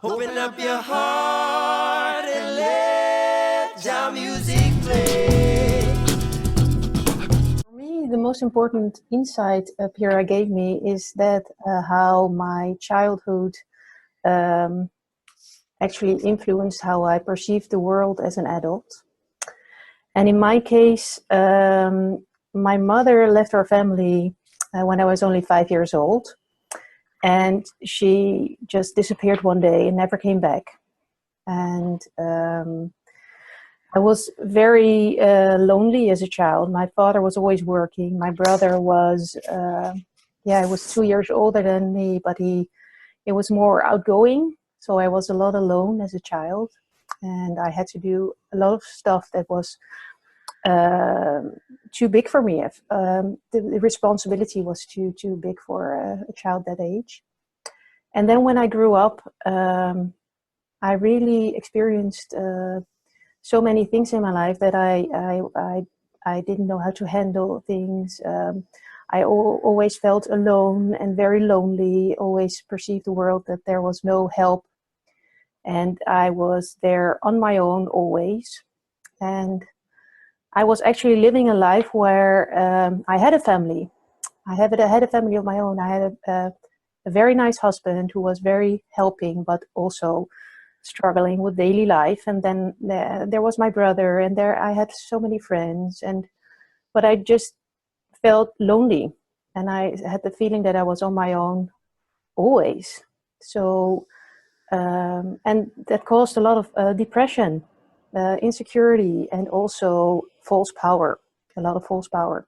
Open up your heart and let your music play. For me, the most important insight PRI gave me is that how my childhood actually influenced how I perceive the world as an adult. And in my case, my mother left our family when I was only 5 years old. And she just disappeared one day and never came back. And I was very lonely as a child. My father was always working. My brother was, he was 2 years older than me, but he was more outgoing. So I was a lot alone as a child. And I had to do a lot of stuff that was too big for me. The responsibility was too big for a child that age. And then when I grew up, I really experienced so many things in my life that I didn't know how to handle things. I always felt alone and very lonely, always perceived the world that there was no help. And I was there on my own always. And I was actually living a life where I had a family. I had a family of my own. I had a very nice husband who was very helping, but also struggling with daily life. And then there was my brother, and there I had so many friends. But I just felt lonely, and I had the feeling that I was on my own always. So, and that caused a lot of depression, insecurity, and also a lot of false power.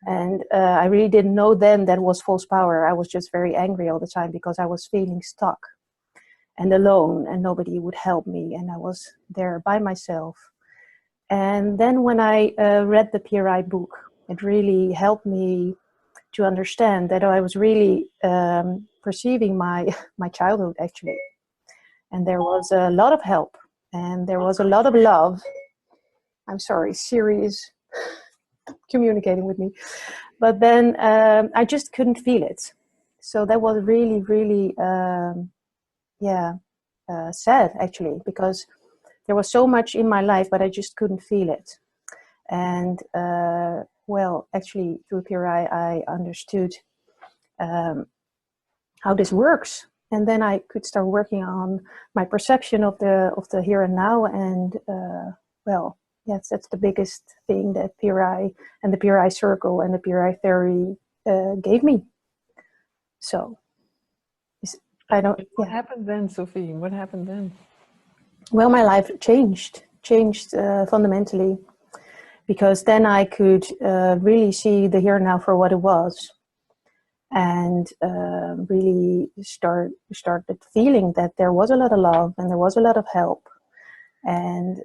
And I really didn't know then that was false power. I was just very angry all the time because I was feeling stuck and alone, and nobody would help me, and I was there by myself. And then when I read the PRI book, it really helped me to understand that I was really perceiving my childhood actually. And there was a lot of help, and there was a lot of love. I'm sorry, Siri is communicating with me. But then I just couldn't feel it. So that was really, really, sad actually, because there was so much in my life, but I just couldn't feel it. And actually through PRI, I understood how this works. And then I could start working on my perception of the here and now. And yes, that's the biggest thing that PRI and the PRI circle and the PRI theory gave me. So, What happened then, Sophie? What happened then? Well, my life changed fundamentally, because then I could really see the here and now for what it was. And really started feeling that there was a lot of love and there was a lot of help. And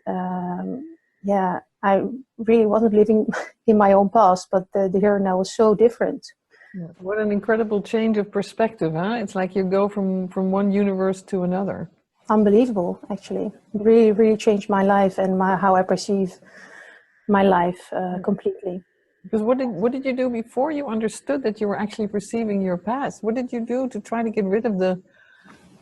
I really wasn't living in my own past, but the here and now was so different. Yeah. What an incredible change of perspective, huh? It's like you go from one universe to another. Unbelievable, actually. It really, really changed my life and how I perceive my life completely. Because what did you do before you understood that you were actually perceiving your past? What did you do to try to get rid of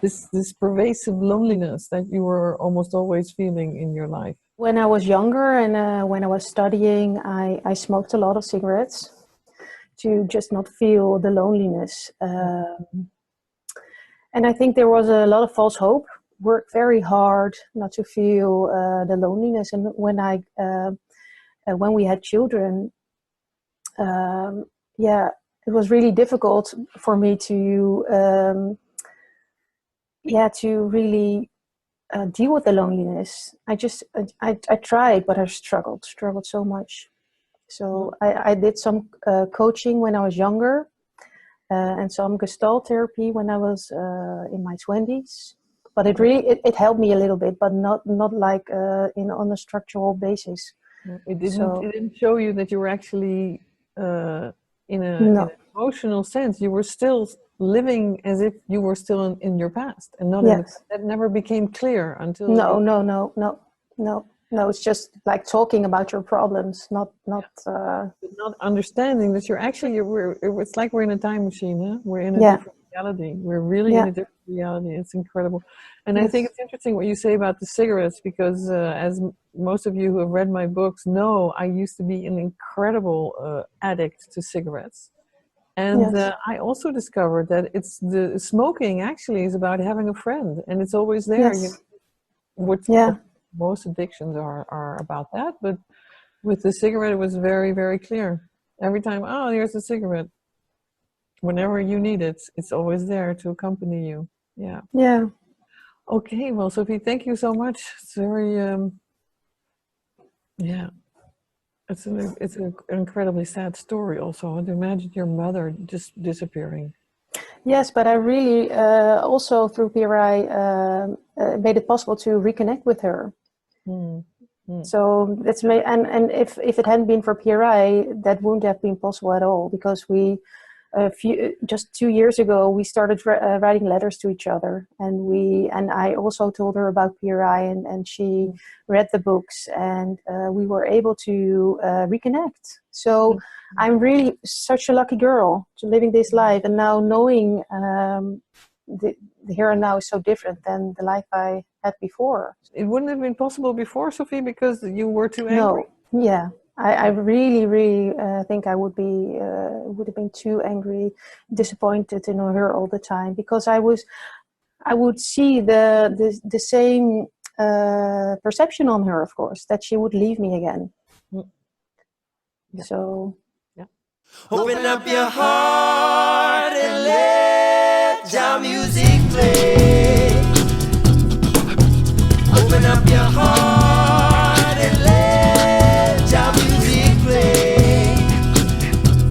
this pervasive loneliness that you were almost always feeling in your life? When I was younger and when I was studying, I smoked a lot of cigarettes to just not feel the loneliness. And I think there was a lot of false hope. Worked very hard not to feel the loneliness. And when we had children, it was really difficult for me to really deal with the loneliness. I tried, but I struggled so much. So I did some coaching when I was younger, and some Gestalt therapy when I was in my 20s. But it helped me a little bit, but not like on a structural basis. It didn't show you that you were actually in an emotional sense. You were still living as if you were still in your past, and that never became clear until No. It's just like talking about your problems, not understanding that you're actually it's like we're in a time machine, huh? We're in a different reality. We're really in a different reality. It's incredible. And I Yes. think it's interesting what you say about the cigarettes, because as most of you who have read my books know, I used to be an incredible addict to cigarettes. And Yes. I also discovered that it's the smoking actually is about having a friend, and it's always there. You know, Yes. which Yeah. most addictions are about that, but with the cigarette, it was very, very clear. Every time, oh, here's a cigarette. Whenever you need it, it's always there to accompany you. Yeah. Yeah. Okay. Well, Sophie, thank you so much. It's very, yeah. It's an incredibly sad story. Also, to imagine your mother just disappearing. Yes, but I really also through PRI made it possible to reconnect with her. So that's and if it hadn't been for PRI, that wouldn't have been possible at all, because we just 2 years ago we started writing letters to each other, and I also told her about PRI, and she read the books, and we were able to reconnect. So I'm really such a lucky girl to living this life, and now knowing the here and now is so different than the life I had before. It wouldn't have been possible before, Sophie, because you were too angry? No, yeah. I really, really think I would have been too angry, disappointed in her all the time, because I would see the same perception on her, of course, that she would leave me again. Yeah. So, open up your heart